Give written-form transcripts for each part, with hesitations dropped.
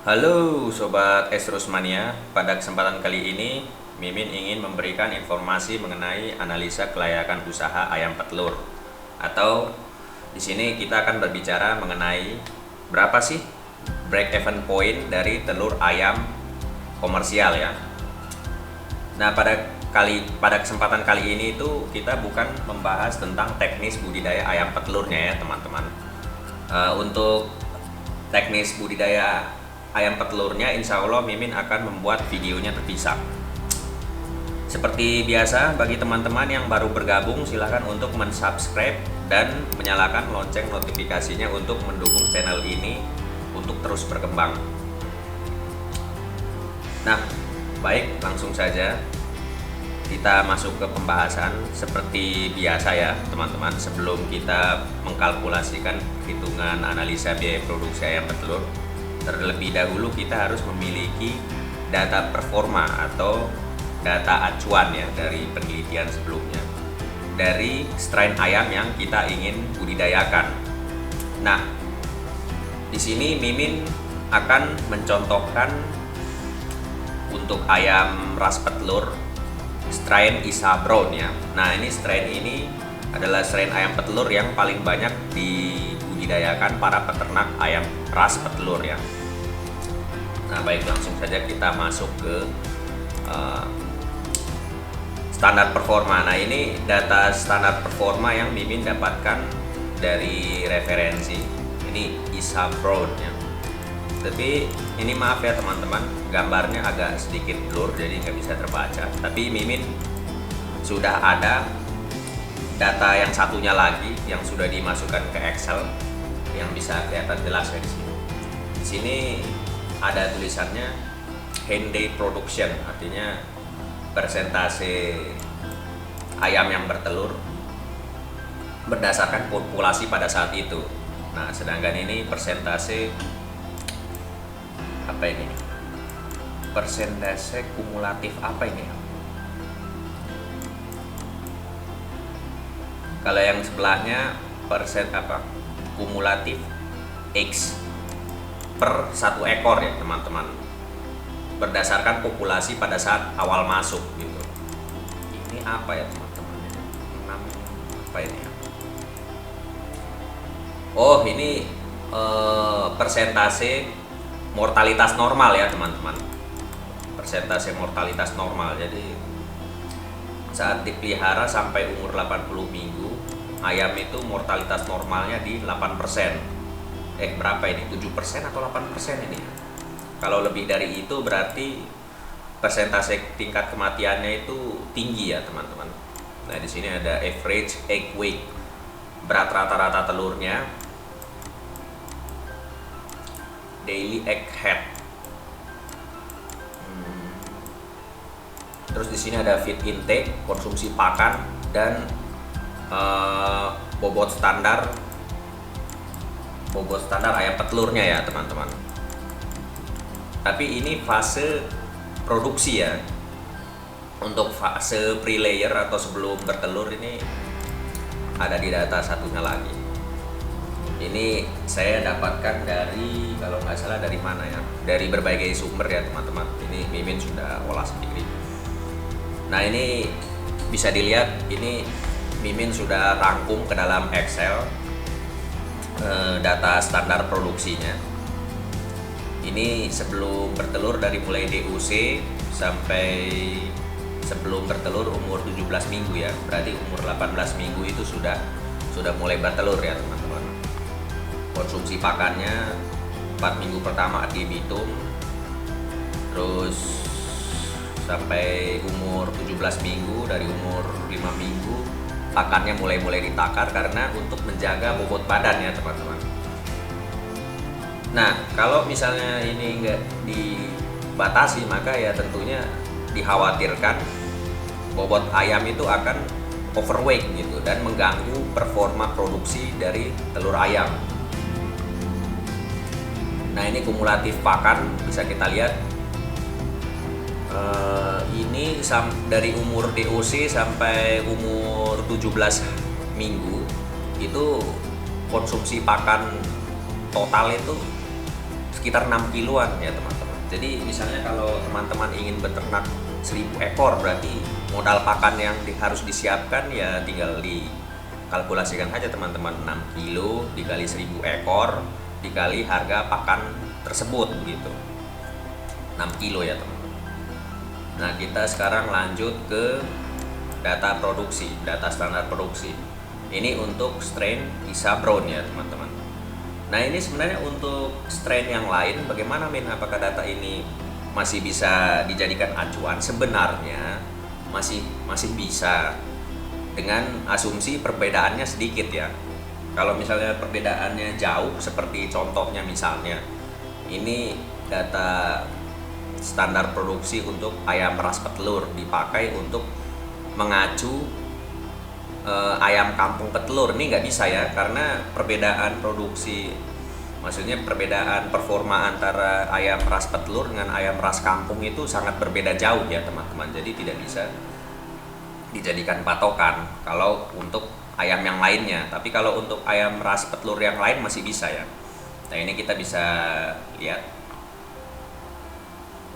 Halo Sobat Estrus Mania, pada kesempatan kali ini Mimin ingin memberikan informasi mengenai analisa kelayakan usaha ayam petelur. Atau di sini kita akan berbicara mengenai berapa sih break even point dari telur ayam komersial ya. Nah, pada kesempatan kali ini itu kita bukan membahas tentang teknis budidaya ayam petelurnya ya, teman-teman. Untuk teknis budidaya ayam petelurnya, insya Allah Mimin akan membuat videonya terpisah. Seperti biasa, bagi teman-teman yang baru bergabung, silahkan untuk mensubscribe dan menyalakan lonceng notifikasinya untuk mendukung channel ini untuk terus berkembang. Nah, baik, langsung saja kita masuk ke pembahasan. Seperti biasa ya teman-teman, sebelum kita mengkalkulasikan hitungan analisa biaya produksi ayam petelur, terlebih dahulu kita harus memiliki data performa atau data acuan ya dari penelitian sebelumnya dari strain ayam yang kita ingin budidayakan. Nah, di sini Mimin akan mencontohkan untuk ayam ras petelur strain Isa Brown ya. Nah, ini strain ini adalah strain ayam petelur yang paling banyak dibudidayakan para peternak ayam ras petelur ya. Nah, baik, langsung saja kita masuk ke standar performa. Nah, ini data standar performa yang Mimin dapatkan dari referensi. Ini Isa Brown ya. Tapi ini maaf ya teman-teman, gambarnya agak sedikit blur jadi nggak bisa terbaca. Tapi Mimin sudah ada data yang satunya lagi yang sudah dimasukkan ke Excel yang bisa kelihatan jelas ya di sini. Di sini ada tulisannya Henday Production, artinya persentase ayam yang bertelur berdasarkan populasi pada saat itu. Nah, sedangkan ini persentase apa ini? Persentase kumulatif apa ini? Kalau yang sebelahnya kumulatif X per satu ekor ya teman-teman, berdasarkan populasi pada saat awal masuk gitu. Ini apa ya teman-teman? Apa ini ya? Oh, ini persentase mortalitas normal ya teman-teman. Persentase mortalitas normal. Jadi saat dipelihara sampai umur 80 minggu, ayam itu mortalitas normalnya di 8%. Berapa ini? 7% atau 8% ini? Kalau lebih dari itu berarti persentase tingkat kematiannya itu tinggi ya teman-teman. Nah, di sini ada average egg weight, berat rata-rata telurnya, daily egg head. Terus di sini ada feed intake, konsumsi pakan, dan bobot standar ayam petelurnya ya teman-teman. Tapi ini fase produksi ya. Untuk fase pre-layer atau sebelum bertelur ini ada di data satunya lagi. Ini saya dapatkan dari, kalau nggak salah dari mana ya, dari berbagai sumber ya teman-teman. Ini Mimin sudah olah sendiri. Nah, ini bisa dilihat, ini Mimin sudah rangkum ke dalam Excel data standar produksinya. Ini sebelum bertelur dari mulai DUC sampai sebelum bertelur umur 17 minggu ya. Berarti umur 18 minggu itu sudah mulai bertelur ya teman-teman. Konsumsi pakannya 4 minggu pertama di bitung, terus sampai umur 17 minggu, dari umur 5 minggu pakannya mulai ditakar karena untuk menjaga bobot badan ya teman-teman. Nah, kalau misalnya ini nggak dibatasi, maka ya tentunya dikhawatirkan bobot ayam itu akan overweight gitu dan mengganggu performa produksi dari telur ayam. Nah, ini kumulatif pakan bisa kita lihat. Ini dari umur DOC sampai umur 17 minggu itu konsumsi pakan total itu sekitar 6 kiloan ya teman-teman. Jadi misalnya kalau teman-teman ingin beternak 1000 ekor, berarti modal pakan yang harus disiapkan ya tinggal dikalkulasikan aja teman-teman, 6 kilo dikali 1000 ekor dikali harga pakan tersebut begitu, 6 kilo ya teman-teman. Nah kita sekarang lanjut ke data produksi, data standar produksi. Ini untuk strain Isa Brown ya teman-teman. Nah ini sebenarnya untuk strain yang lain bagaimana Min? Apakah data ini masih bisa dijadikan acuan? Sebenarnya masih bisa, dengan asumsi perbedaannya sedikit ya. Kalau misalnya perbedaannya jauh, seperti contohnya misalnya ini data standar produksi untuk ayam ras petelur dipakai untuk mengacu ayam kampung petelur, ini nggak bisa ya, karena perbedaan produksi, maksudnya perbedaan performa antara ayam ras petelur dengan ayam ras kampung itu sangat berbeda jauh ya teman-teman. Jadi tidak bisa dijadikan patokan kalau untuk ayam yang lainnya. Tapi kalau untuk ayam ras petelur yang lain masih bisa ya. Nah ini kita bisa lihat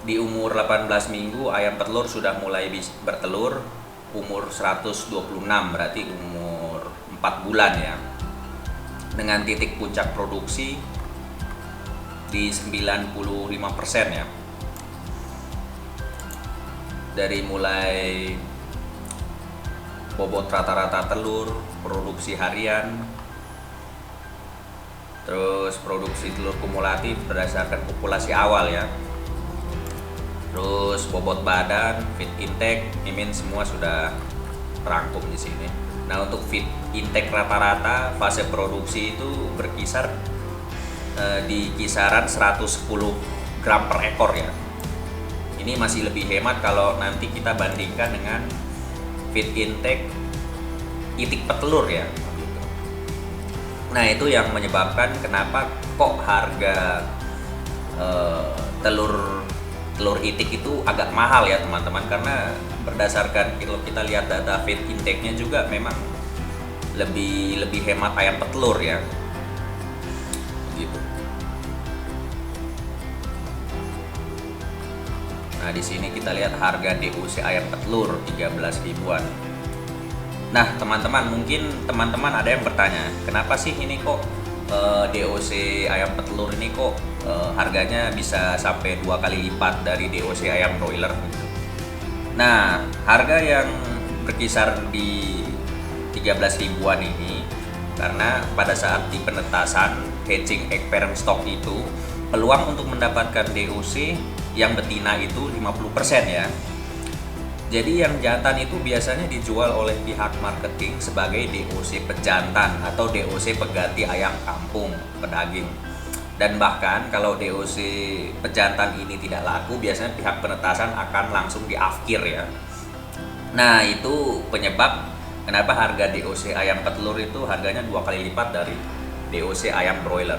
di umur 18 minggu ayam petelur sudah mulai bertelur. Umur 126 berarti umur 4 bulan ya, dengan titik puncak produksi di 95% ya. Dari mulai bobot rata-rata telur, produksi harian, terus produksi telur kumulatif berdasarkan populasi awal ya, terus bobot badan, feed intake, Mimin semua sudah terangkum di sini. Nah untuk feed intake rata-rata fase produksi itu berkisar di kisaran 110 gram per ekor ya. Ini masih lebih hemat kalau nanti kita bandingkan dengan feed intake itik petelur ya. Nah itu yang menyebabkan kenapa kok harga telur itik itu agak mahal ya teman-teman, karena berdasarkan kalau kita lihat data feed intake-nya juga memang lebih hemat ayam petelur ya. Gitu. Nah, di sini kita lihat harga DOC ayam petelur 13 ribuan. Nah, teman-teman, mungkin teman-teman ada yang bertanya, kenapa sih ini kok DOC ayam petelur ini kok harganya bisa sampai 2 kali lipat dari DOC ayam broiler gitu. Nah, harga yang berkisar di 13 ribuan ini karena pada saat di penetasan hatching egg parent stock itu peluang untuk mendapatkan DOC yang betina itu 50% ya. Jadi yang jantan itu biasanya dijual oleh pihak marketing sebagai DOC pejantan atau DOC pengganti ayam kampung pedaging. Dan bahkan kalau DOC pejantan ini tidak laku, biasanya pihak penetasan akan langsung diafkir ya. Nah itu penyebab kenapa harga DOC ayam petelur itu harganya 2 kali lipat dari DOC ayam broiler.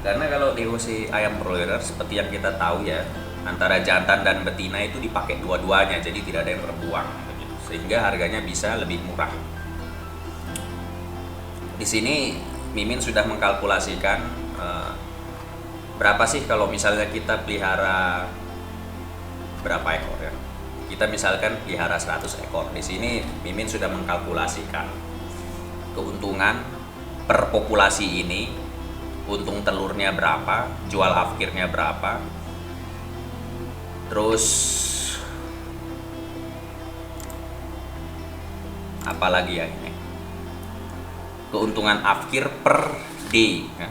Karena kalau DOC ayam broiler seperti yang kita tahu ya, antara jantan dan betina itu dipakai dua-duanya, jadi tidak ada yang terbuang, sehingga harganya bisa lebih murah. Di sini Mimin sudah mengkalkulasikan berapa sih kalau misalnya kita pelihara berapa ekor ya? Kita misalkan pelihara 100 ekor. Di sini Mimin sudah mengkalkulasikan keuntungan per populasi ini, untung telurnya berapa, jual afkirnya berapa, terus apalagi ya ini, keuntungan afkir per day ya.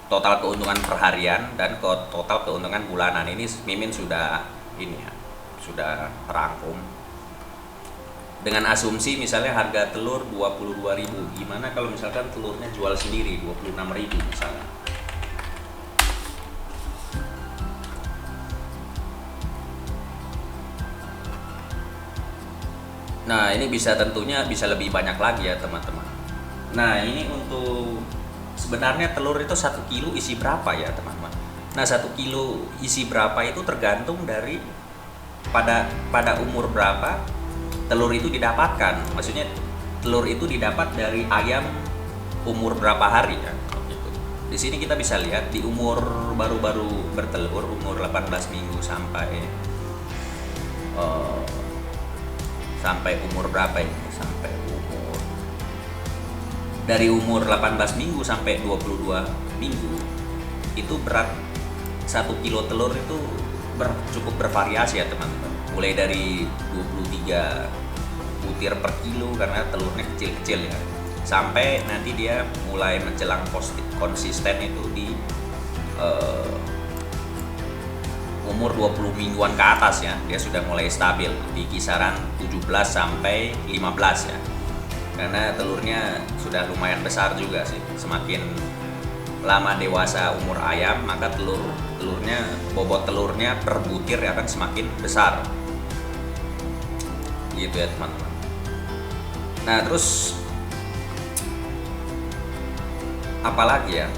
Total keuntungan per harian dan total keuntungan bulanan ini Mimin sudah ini ya, sudah rangkum dengan asumsi misalnya harga telur 22.000. Gimana kalau misalkan telurnya jual sendiri 26.000 misalnya. Nah ini tentunya bisa lebih banyak lagi ya teman-teman. Nah ini untuk sebenarnya telur itu 1 kilo isi berapa ya teman-teman. Nah 1 kilo isi berapa itu tergantung dari pada umur berapa telur itu didapatkan. Maksudnya telur itu didapat dari ayam umur berapa hari ya gitu. Di sini kita bisa lihat di umur baru-baru bertelur, umur 18 minggu eh, sampai umur berapa ini? Sampai umur dari umur 18 minggu sampai 22 minggu itu berat 1 kilo telur itu cukup bervariasi ya teman-teman. Mulai dari 23 butir per kilo karena telurnya kecil-kecil ya, sampai nanti dia mulai menjelang konsisten itu di umur 20 mingguan ke atas ya, dia sudah mulai stabil di kisaran 17 sampai 15 ya. Karena telurnya sudah lumayan besar juga sih. Semakin lama dewasa umur ayam, maka bobot telurnya per butir akan semakin besar. Gitu ya teman-teman. Nah, terus apalagi ya?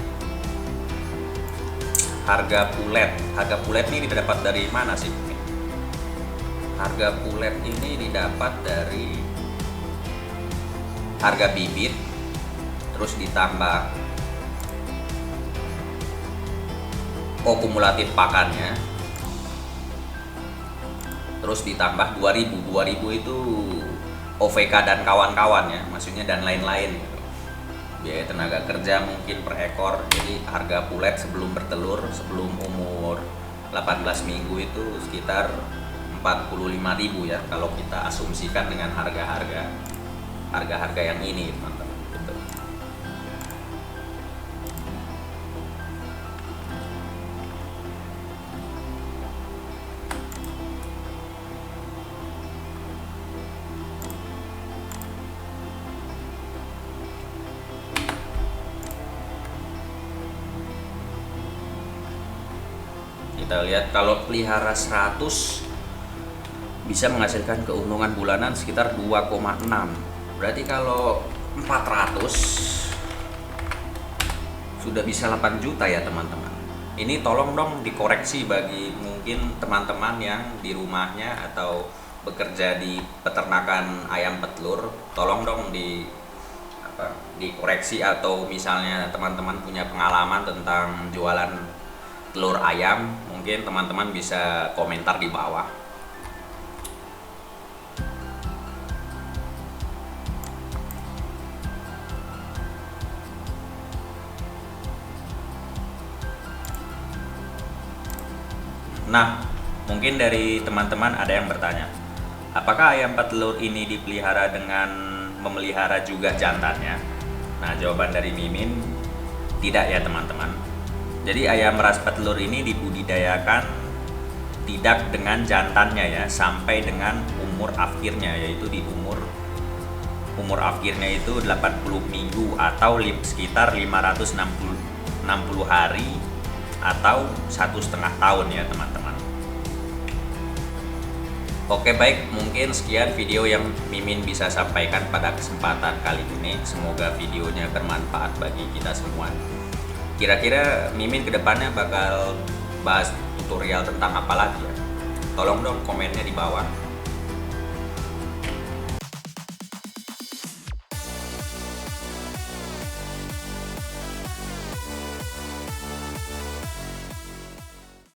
Harga pulet ini didapat dari mana sih? Harga pulet ini didapat dari harga bibit, terus ditambah kumulatif pakannya, terus ditambah 2000 itu OVK dan kawan-kawan ya, maksudnya dan lain-lain gitu. Biaya tenaga kerja mungkin per ekor. Jadi harga pulet sebelum bertelur, sebelum umur 18 minggu itu sekitar 45.000 ya, kalau kita asumsikan dengan harga-harga yang ini teman-teman gitu. Kita lihat kalau pelihara 100 bisa menghasilkan keuntungan bulanan sekitar 2,6. Berarti kalau 400 sudah bisa 8 juta ya teman-teman. Ini tolong dong dikoreksi bagi mungkin teman-teman yang di rumahnya atau bekerja di peternakan ayam petelur, tolong dong dikoreksi, atau misalnya teman-teman punya pengalaman tentang jualan telur ayam, mungkin teman-teman bisa komentar di bawah. Nah, mungkin dari teman-teman ada yang bertanya, apakah ayam petelur ini dipelihara dengan memelihara juga jantannya? Nah, jawaban dari Mimin, tidak ya teman-teman. Jadi ayam ras petelur ini dibudidayakan tidak dengan jantannya ya, sampai dengan umur akhirnya, yaitu di umur akhirnya itu 80 minggu atau sekitar 560 hari atau 1,5 tahun ya teman-teman. Oke baik, mungkin sekian video yang Mimin bisa sampaikan pada kesempatan kali ini. Semoga videonya bermanfaat bagi kita semua. Kira-kira Mimin kedepannya bakal bahas tutorial tentang apa lagi ya? Tolong dong komennya di bawah.